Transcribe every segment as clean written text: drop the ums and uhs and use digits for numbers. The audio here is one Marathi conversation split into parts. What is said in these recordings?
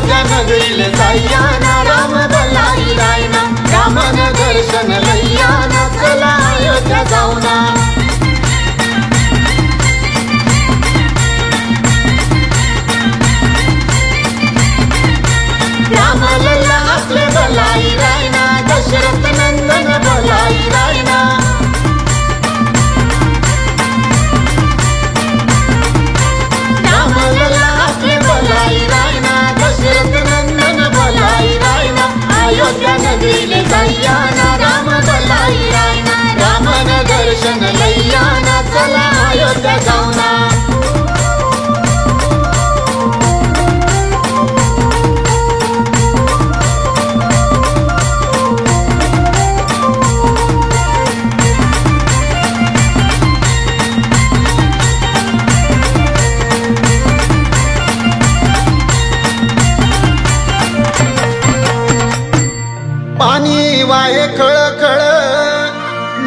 अयोध्या नगरीले जायाना राम भलाई रायना रामन दर्शन लैयाना चला अयोध्या जाऊना राम लल्ला आपले भलाई रायना दशरथ नंदन भलाई रायना राम लल्ला आपले भलाई रायना दशरथ नंदन भलाई रायना अयोध्या नगरीले जायाना राम भलाई रायना रामन दर्शन लैयाना चला अयोध्या जाऊना पाणी वाहे खळ खळ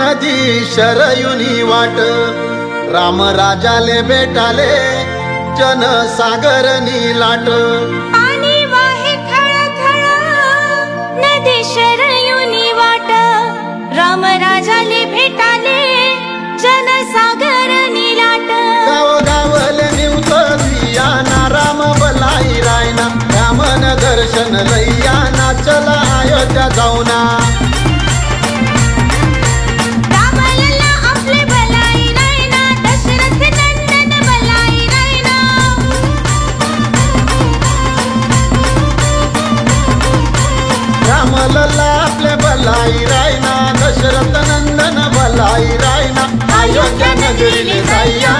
नदी शरयुनी वाट राम राजाले भेटाले जनसागर नीलाट पाणी वाहे खळ खळ नदी शरयुनी वाट राम राजाले भेटाले जनसागर नीलाट गाव गावले निवत दियाना राम भलाई रायना रामन दर्शन लैयाना चला अयोध्या जाऊना राम लल्ला आपले भलाई रायना दशरथ नंदन भलाई रायना राम लल्ला आपले भलाई रायना दशरथ नंदन भलाई रायना अयोध्या नगरीले जाया